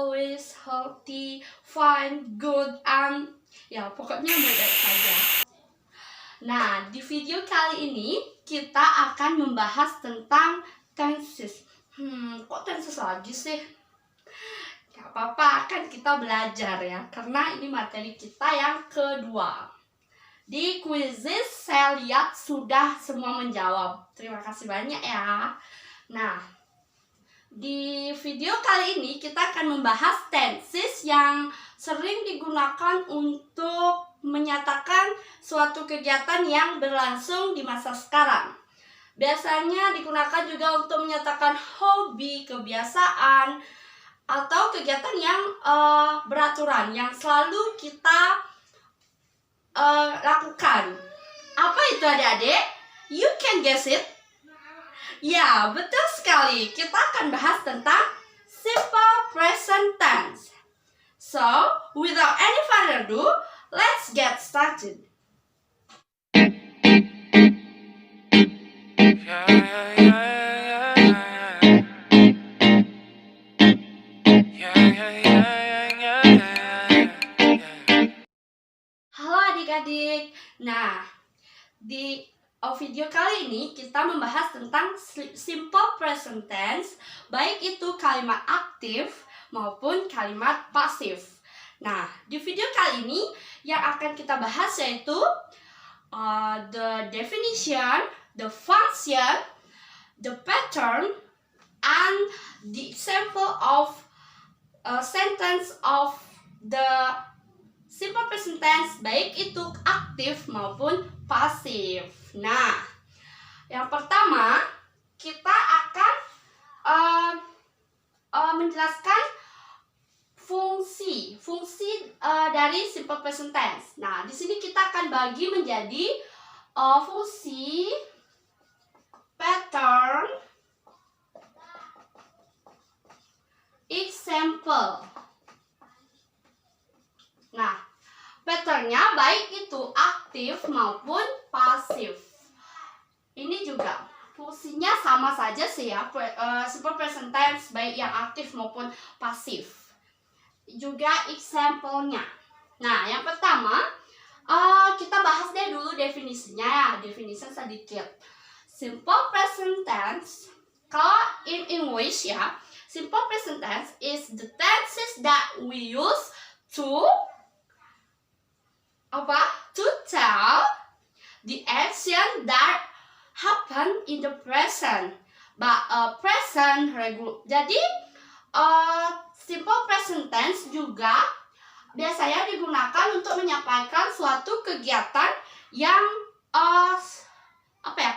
always healthy, fine, good, and ya pokoknya baik-baik saja. Nah, di video kali ini kita akan membahas tentang tenses. Kok tenses lagi sih? Gak apa-apa, kan kita belajar ya, karena ini materi kita yang kedua. Di quizzes saya lihat sudah semua menjawab. Terima kasih banyak ya. Nah, di video kali ini kita akan membahas tenses yang sering digunakan untuk menyatakan suatu kegiatan yang berlangsung di masa sekarang. Biasanya digunakan juga untuk menyatakan hobi, kebiasaan, atau kegiatan yang beraturan yang selalu kita lakukan. Apa itu adik-adik? You can guess it? Ya, betul sekali. Kita akan bahas tentang simple present tense. So, without any further ado, let's get started. Halo adik-adik. Nah, di video kali ini kita membahas tentang simple present tense, baik itu kalimat aktif maupun kalimat pasif. Nah, di video kali ini yang akan kita bahas yaitu the definition, the function, the pattern, and the example of sentence of the simple present tense, baik itu aktif maupun pasif. Nah, yang pertama kita akan menjelaskan fungsi dari simple present tense. Nah, di sini kita akan bagi menjadi fungsi, pattern, example. Nah, patternnya baik itu aktif maupun pasif. Ini juga fungsinya sama saja sih ya, simple present tense baik yang aktif maupun pasif. Juga example-nya. Nah, yang pertama kita bahas deh dulu definisinya ya, definisi sedikit. Simple present tense, kalau in English ya, simple present tense is the tenses that we use to tell the action that happen in the present, but present regular. Jadi simple present tense juga biasanya digunakan untuk menyampaikan suatu kegiatan yang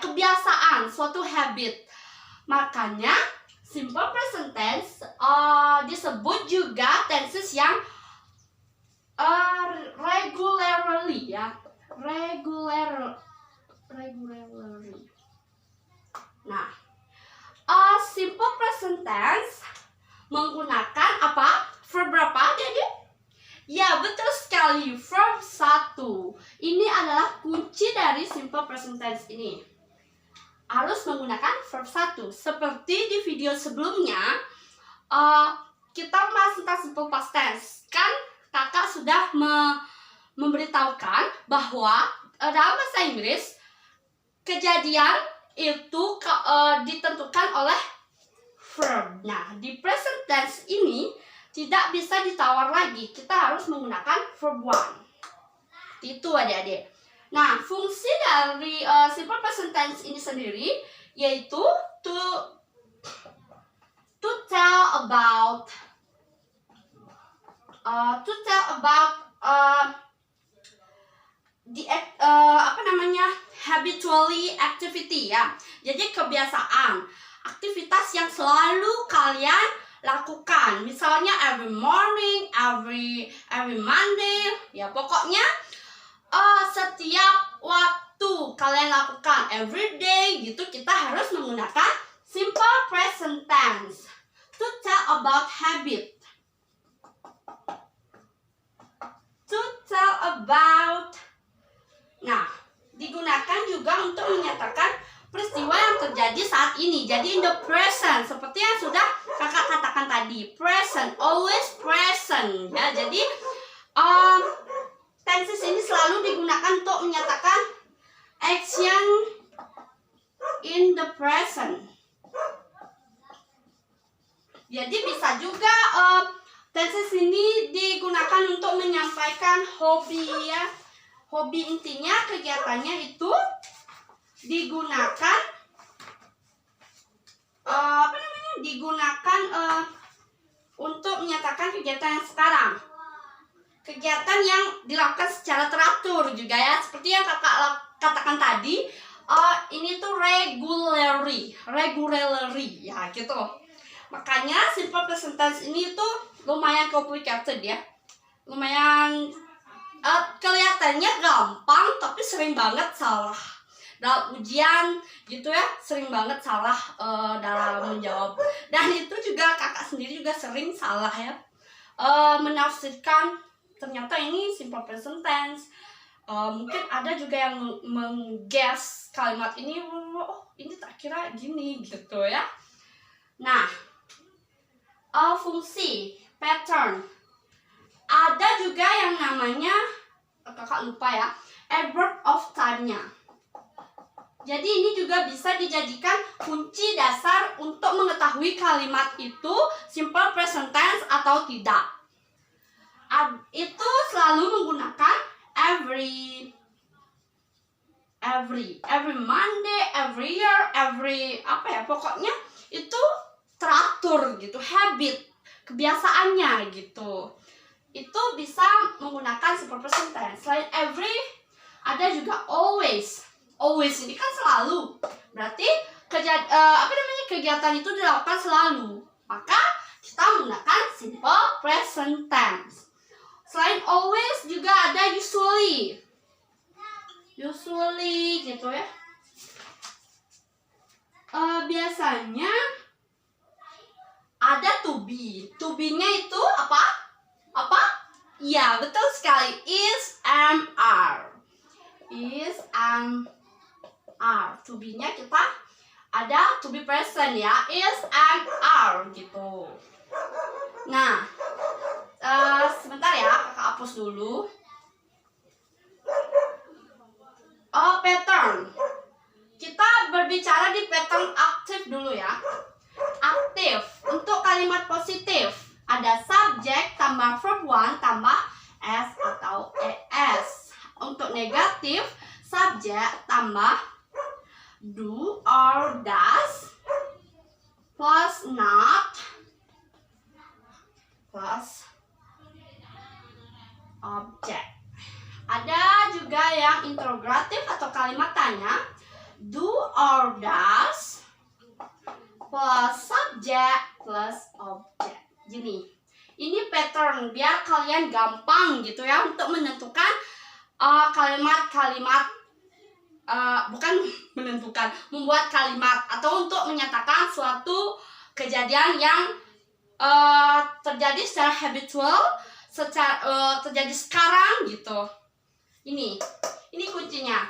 kebiasaan, suatu habit. Makanya simple present tense disebut juga tenses yang regularly ya, regularly. Nah, simple present tense menggunakan verb berapa jadi? Ya, betul sekali, verb 1. Ini adalah kunci dari simple present tense ini. Harus menggunakan verb 1. Seperti di video sebelumnya, kita bahas tentang simple past tense. Kan kakak sudah memberitahukan bahwa dalam bahasa Inggris kejadian itu ditentukan oleh verb. Nah, di present tense ini tidak bisa ditawar lagi. Kita harus menggunakan verb 1. Itu adik-adik. Nah, fungsi dari simple present tense ini sendiri yaitu to tell about habitually activity ya. Jadi kebiasaan, aktivitas yang selalu kalian lakukan. Misalnya every morning, every Monday, ya pokoknya setiap waktu kalian lakukan, every day gitu, kita harus menggunakan simple present tense to tell about habit. To tell about. Nah, digunakan juga untuk menyatakan peristiwa yang terjadi saat ini. Jadi in the present, seperti yang sudah kakak katakan tadi. tadi, present, always present ya. Jadi tenses ini selalu digunakan untuk menyatakan action in the present. Jadi bisa juga tenses ini digunakan untuk menyampaikan hobi ya. Hobi intinya kegiatannya itu digunakan digunakan untuk menyatakan kegiatan yang sekarang. Kegiatan yang dilakukan secara teratur juga ya. Seperti yang kakak katakan tadi, ini tuh regularly ya gitu. Makanya simple present tense ini tuh lumayan complicated ya. Lumayan kelihatannya gampang tapi sering banget salah. Dalam ujian gitu ya, sering banget salah dalam menjawab. Dan itu juga kakak sendiri juga sering salah ya, menafsirkan ternyata ini simple present tense. Mungkin ada juga yang mengguess kalimat ini, oh ini tak kira gini gitu ya. Nah, fungsi pattern, ada juga yang namanya, kakak lupa ya, adverb of time-nya. Jadi ini juga bisa dijadikan kunci dasar untuk mengetahui kalimat itu simple present tense atau tidak. Itu selalu menggunakan every Monday, every year, every pokoknya itu teratur gitu, habit, kebiasaannya gitu. Itu bisa menggunakan simple present tense. Selain every, ada juga always. Always ini kan selalu, berarti kegiatan itu dilakukan selalu, maka kita menggunakan simple present tense. Selain always juga ada usually gitu ya. Biasanya ada to be-nya itu apa? Ya, betul sekali, is, am, are. To be-nya kita ada to be present ya, is, am, are gitu. Nah, sebentar ya, kakak hapus dulu. Pattern. Kita berbicara di pattern aktif dulu ya. Aktif untuk kalimat positif ada subject tambah verb 1 tambah s atau es. Untuk negatif, subject tambah do or does plus not plus object. Ada juga yang interrogatif atau kalimat tanya, do or does plus subject plus object. Gini, ini pattern biar kalian gampang gitu ya untuk menentukan kalimat-kalimat, membuat kalimat atau untuk menyatakan suatu kejadian yang terjadi secara habitual, terjadi sekarang gitu. Ini kuncinya.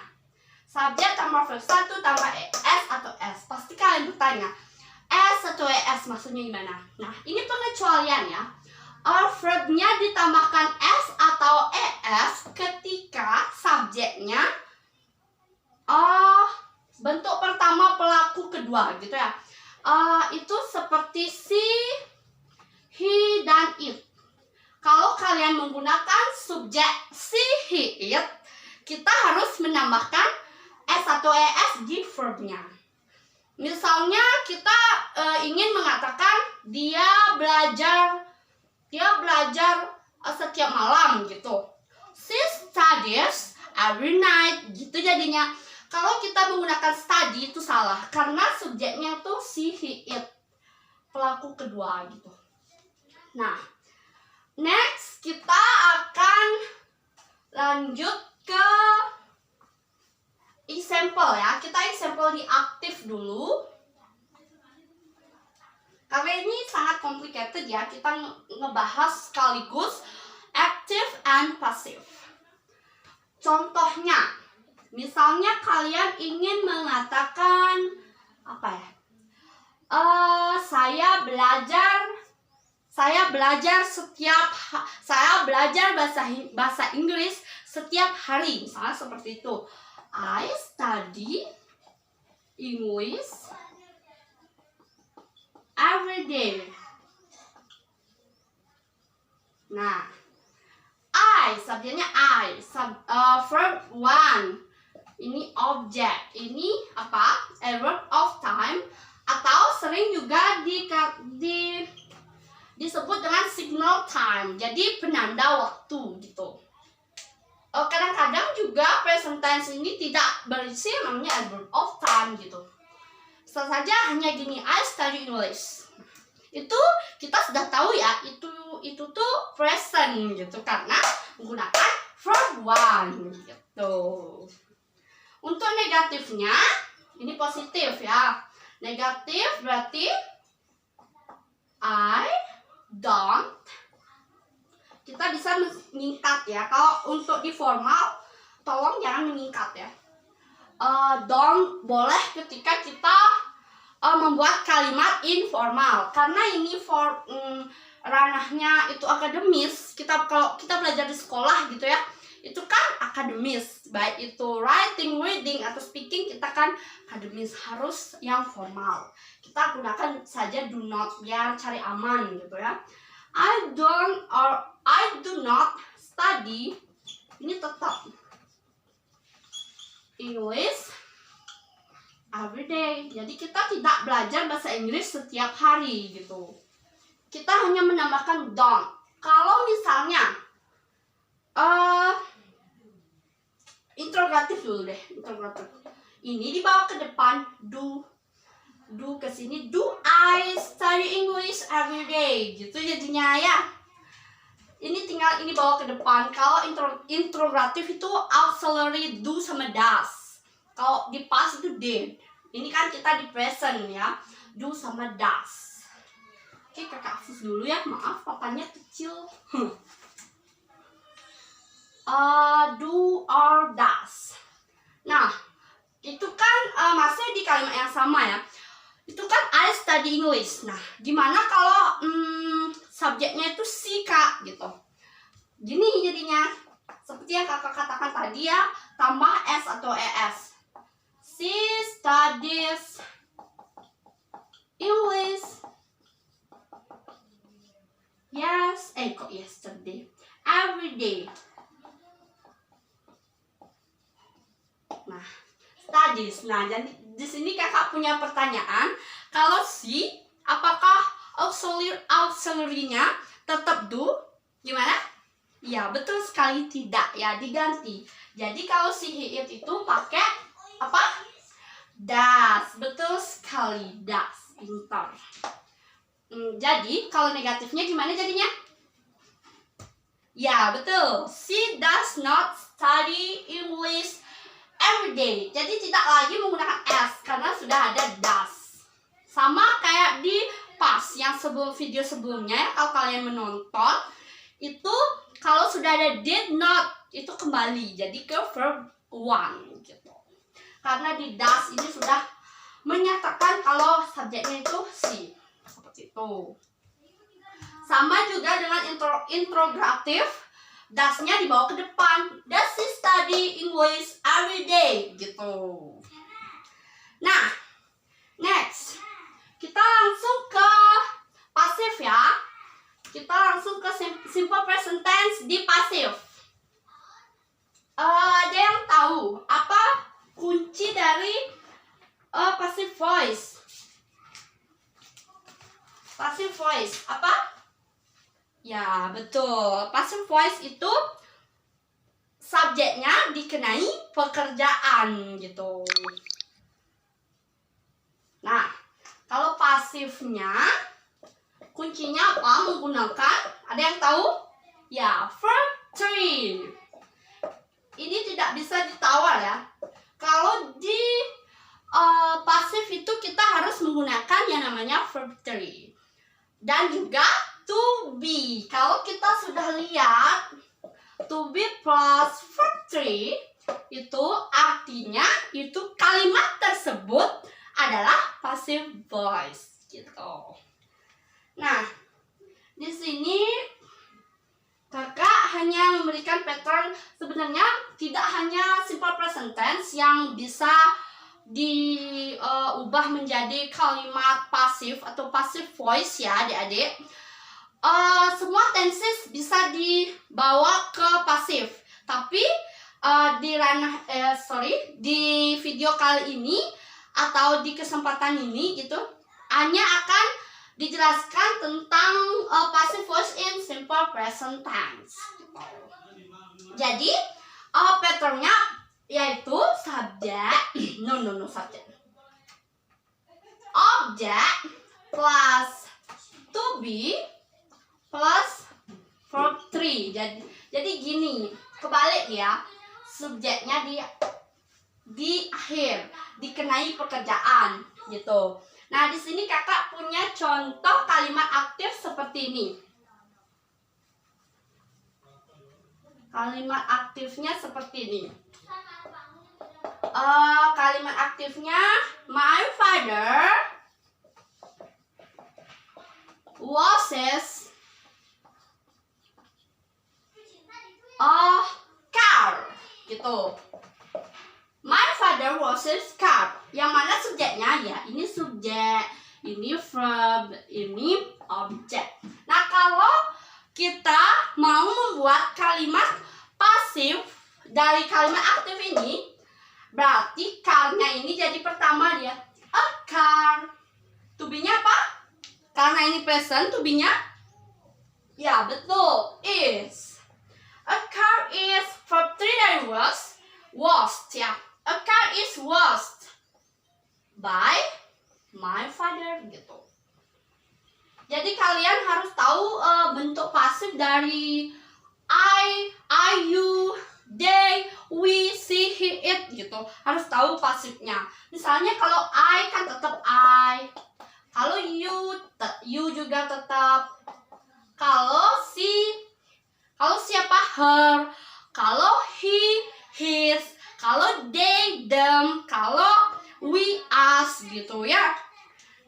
Subjek tambah verb 1 tambah es atau s. Pasti kalian bertanya, s atau es maksudnya gimana? Nah, ini pengecualian ya. Verbnya ditambahkan s atau es ketika subjeknya bentuk pertama pelaku kedua gitu ya. Itu seperti she, he, dan it. Kalau kalian menggunakan subjek she, he, it, kita harus menambahkan s atau es di verbnya. Misalnya kita ingin mengatakan dia belajar setiap malam gitu. She studies every night gitu jadinya. Kalau kita menggunakan study itu salah karena subjeknya tuh she, he, it, pelaku kedua gitu. Nah, next kita akan lanjut ke example ya. Kita example di aktif dulu. Karena ini sangat complicated ya. Kita ngebahas sekaligus active and passive. Contohnya, misalnya kalian ingin mengatakan saya belajar Saya belajar bahasa Inggris setiap hari. Misalnya seperti itu. I study English every day. Nah, subjeknya verb one. Ini objek. Ini apa? A word of time, atau sering juga disebut dengan signal time. Jadi penanda waktu gitu. Kadang-kadang juga present tense ini tidak berisi namanya a word of time gitu. Bisa saja hanya gini, I study English. Itu kita sudah tahu ya, itu tuh present gitu karena menggunakan verb one gitu. Untuk negatifnya ini positif ya. Negatif berarti I don't. Kita bisa meningkat ya. Kalau untuk di formal tolong jangan meningkat ya. Don't boleh ketika kita membuat kalimat informal, karena ini ranahnya itu akademis. Kalau kita belajar di sekolah gitu ya, itu kan akademis, baik itu writing, reading, atau speaking, kita kan akademis, harus yang formal. Kita gunakan saja do not biar cari aman gitu ya. I do not study, ini tetap English every day. Jadi kita tidak belajar bahasa Inggris setiap hari gitu. Kita hanya menambahkan don't. Kalau misalnya interrogatif dulu deh, interrogatif. Ini dibawa ke depan, do ke sini, do I study English every day gitu jadinya ya. Ini tinggal ini bawa ke depan. Kalau interrogatif itu auxiliary do sama does. Kalau di past itu did. Ini kan kita di present ya, do sama does. Oke, kakak hapus dulu ya, maaf papanya kecil. Do or does. Nah, itu kan masih di kalimat yang sama ya. Itu kan I study English. Nah, gimana kalau subjeknya itu si kak gitu. Gini jadinya. Seperti yang kakak katakan tadi ya, tambah s atau es. She studies English. Yesterday. Every day. Nah, studies. Nah, jadi di sini kakak punya pertanyaan. Kalau si, apakah auxiliary-nya tetap do? Gimana? Ya, betul sekali tidak ya, diganti. Jadi kalau si he it itu pakai apa? Does. Betul sekali, does. Pintar. Jadi kalau negatifnya gimana jadinya? Ya, betul. She does not study English every day. Jadi tidak lagi menggunakan s karena sudah ada does. Sama kayak di past yang video sebelumnya, kalau kalian menonton itu kalau sudah ada did not itu kembali jadi ke verb one gitu. Karena di does ini sudah menyatakan kalau subjeknya itu si. Seperti itu. Sama juga dengan interrogatif, does-nya dibawa ke depan. Does she study English every day? Gitu. Nah, next. Kita langsung ke pasif ya. Kita langsung ke simple present tense di pasif. Ada yang tahu apa kunci dari passive voice? Passive voice apa? Ya, betul. Passive voice itu subjeknya dikenai pekerjaan gitu. Nah, kalau pasifnya kuncinya apa? Menggunakan, ada yang tahu? Ya, verb 3. Ini tidak bisa ditawar ya. Kalau di pasif itu kita harus menggunakan yang namanya verb 3. Dan juga to be. Kalau kita sudah lihat to be plus verb 3 itu artinya itu kalimat tersebut adalah passive voice gitu. Nah, Di sini kakak hanya memberikan pattern, sebenarnya tidak hanya simple present tense yang bisa diubah menjadi kalimat pasif atau passive voice ya adik-adik. Semua tenses bisa dibawa ke pasif, tapi di video kali ini atau di kesempatan ini gitu hanya akan dijelaskan tentang passive voice in simple present tense. Jadi patternnya yaitu subject, subject, object plus to be plus verb 3. Jadi gini, kebalik ya. Subjeknya di akhir, dikenai pekerjaan gitu. Nah, di sini kakak punya contoh kalimat aktif seperti ini. Kalimat aktifnya seperti ini. Kalimat aktifnya, my father washes a car gitu. My father washes car. Yang mana subjeknya ya? Ini subjek, ini verb, ini objek. Nah, kalau kita mau membuat kalimat pasif dari kalimat aktif ini, berarti car-nya ini jadi pertama dia a car. To be-nya apa? Karena ini present, to be-nya ya betul, is. A car is verb 3 dari washed ya. A car is washed by my father gitu. Jadi kalian harus tahu bentuk pasif dari I, you, they, we, she, he, it gitu. Harus tahu pasifnya. Misalnya kalau I kan tetap I. Kalau you juga tetap. Kalau siapa her. Kalau he, his. Kalau they, them. Kalau we, us gitu ya.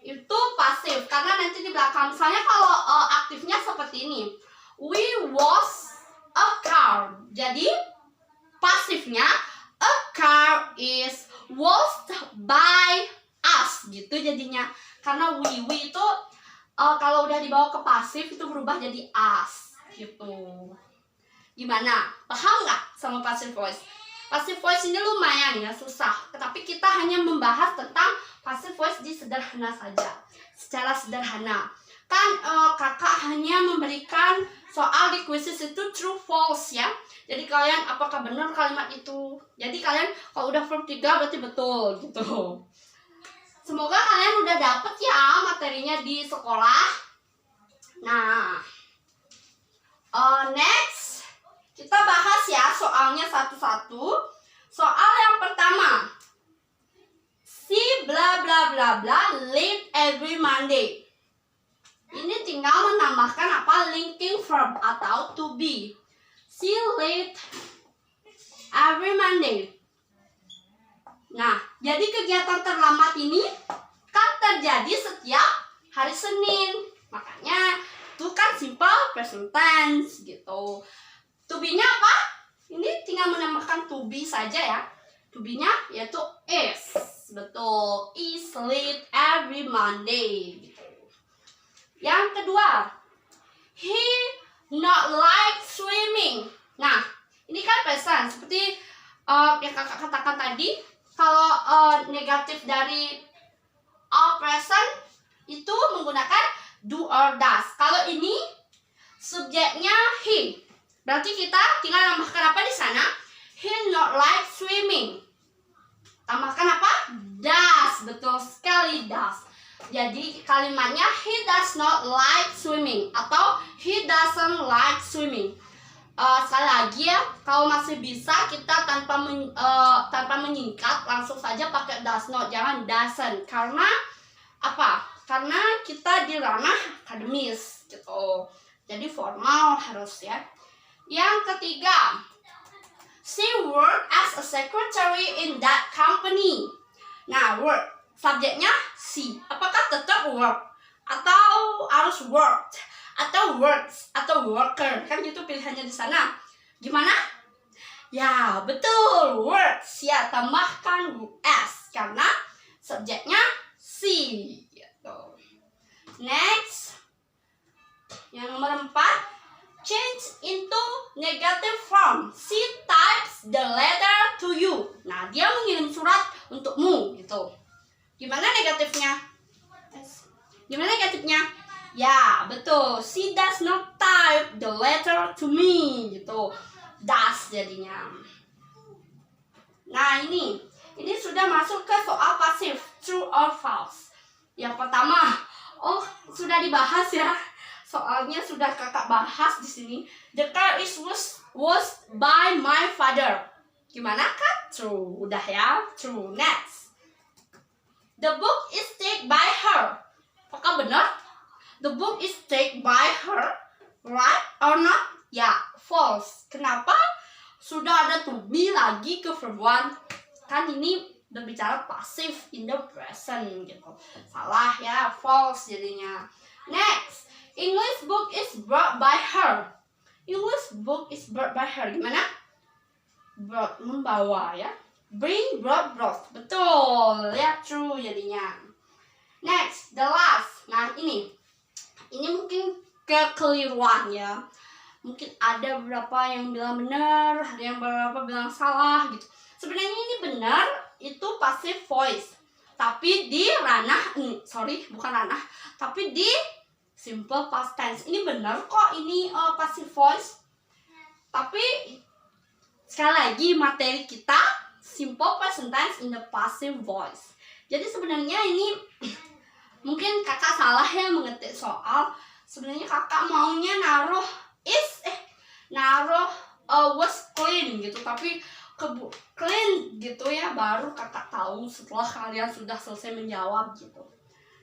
Itu pasif karena nanti di belakang. Misalnya kalau aktifnya seperti ini. We was a car. Jadi pasifnya a car is washed by us gitu jadinya. Karena we itu kalau udah dibawa ke pasif itu berubah jadi us gitu. Gimana? Paham nggak sama passive voice? Passive voice ini lumayan ya, susah. Tapi kita hanya membahas tentang passive voice di sederhana saja. Secara sederhana. Kan kakak hanya memberikan soal di quizzes itu true false ya. Jadi kalian apakah benar kalimat itu. Jadi kalian kalau udah verb 3 berarti betul gitu. Semoga kalian udah dapet ya materinya di sekolah. Nah, next kita bahas ya soalnya satu-satu. Soal yang pertama, si bla bla bla bla late every Monday. Ini tinggal menambahkan apa? Linking verb atau to be. Si late every Monday. Nah, jadi kegiatan terlambat ini kan terjadi setiap hari Senin. Makanya itu kan simple present tense gitu. To be-nya apa? Ini tinggal menambahkan to be saja ya. To be-nya yaitu is. Betul. Is late every Monday. Gitu. Yang kedua, he not like swimming. Nah, ini kan present. Seperti yang kakak katakan tadi, kalau negatif dari present itu menggunakan do or does. Kalau ini subjeknya he. Berarti kita tinggal tambahkan apa di sana? He not like swimming. Tambahkan apa? Does. Betul sekali, does. Jadi kalimatnya he does not like swimming atau he doesn't like swimming. Sekali lagi ya, kalau masih bisa kita tanpa menyingkat langsung saja pakai does not, jangan doesn't. Karena apa? Karena kita di ranah akademis gitu. Jadi formal harus ya. Yang ketiga, she worked as a secretary in that company. Nah, work subjeknya she. Apakah tetap work atau harus worked atau works atau worker, kan gitu pilihannya di sana. Gimana? Ya, betul, works. Ya, tambahkan s karena subjeknya she gitu. Next, yang nomor 4, change into negative form. She types the letter to you. Nah, dia mengirim surat untukmu gitu. Gimana negatifnya? Gimana negatifnya? Ya, betul. She does not type the letter to me gitu. Does jadinya. Nah, ini sudah masuk ke soal pasif, true or false. Yang pertama, sudah dibahas ya. Soalnya sudah kakak bahas di sini. The car is was by my father. Gimana kan? True. Udah ya. True. Next. The book is taken by her. Apakah benar? The book is taken by her. Right or not? Ya, false. Kenapa? Sudah ada to be lagi ke verb one. Kan ini berbicara pasif in the present gitu. Salah ya, false jadinya. Next, English book is brought by her. English book is brought by her. Gimana? Brought, membawa ya. Bring, brought, brought. Betul ya, true jadinya. Next, the last. Nah, ini mungkin kekeliruan ya. Mungkin ada beberapa yang bilang benar, ada yang beberapa bilang salah gitu. Sebenarnya ini benar, itu passive voice. Tapi di ranah, bukan ranah, tapi di simple past tense. Ini benar kok, ini passive voice. Tapi sekali lagi materi kita simple present tense in the passive voice. Jadi sebenarnya ini mungkin kakak salah ya mengetik soal. Sebenarnya kakak maunya naruh was clean gitu, tapi clean gitu ya, baru kakak tahu setelah kalian sudah selesai menjawab gitu.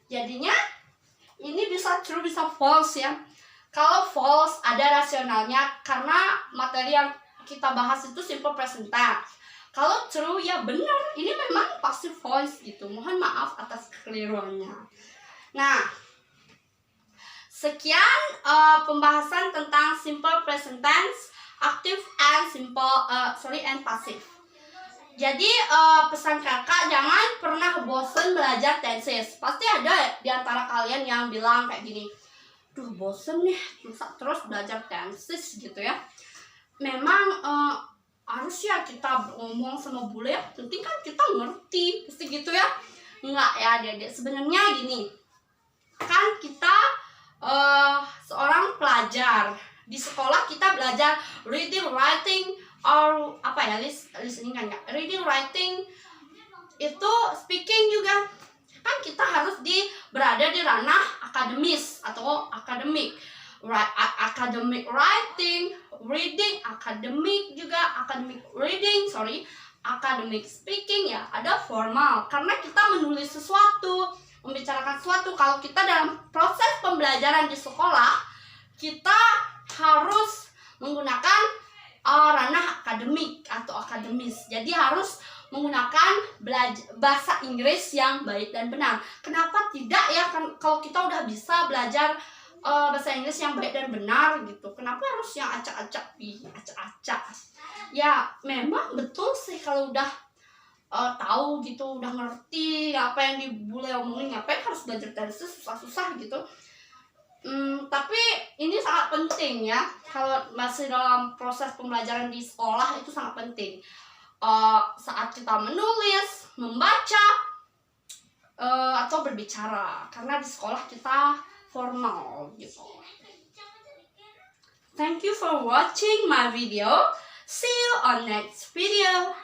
Jadinya ini bisa true bisa false ya. Kalau false ada rasionalnya karena materi yang kita bahas itu simple present tense. Kalau true ya benar, ini memang passive voice gitu. Mohon maaf atas kekeliruannya. Nah, sekian pembahasan tentang simple present tense, active and and passive. Jadi pesan kakak, jangan pernah bosen belajar tenses. Pasti ada di antara kalian yang bilang kayak gini, duh bosen nih terus belajar tenses gitu ya. Memang harus ya kita ngomong sama bule ya, penting kan kita ngerti, pasti gitu ya. Enggak ya adik-adik, sebenarnya gini, kan kita seorang pelajar di sekolah, kita belajar reading, writing, or listening kan ya, reading, writing, itu speaking juga. Kan kita harus berada di ranah akademis atau akademik. Academic writing, reading, academic speaking ya, ada formal karena kita menulis sesuatu, membicarakan sesuatu. Kalau kita dalam proses pembelajaran di sekolah, kita harus menggunakan ranah akademik atau akademis. Jadi harus menggunakan bahasa Inggris yang baik dan benar. Kenapa tidak ya, kalau kita udah bisa belajar bahasa Inggris yang baik dan benar gitu, kenapa harus yang acak-acak? Ya memang betul sih, kalau udah tahu gitu, udah ngerti apa yang dibule omongin, ngapain harus belajar dari susah-susah gitu. Tapi ini sangat penting ya, kalau masih dalam proses pembelajaran di sekolah itu sangat penting. Saat kita menulis, membaca, atau berbicara, karena di sekolah kita formal gitu. Thank you for watching my video. See you on next video.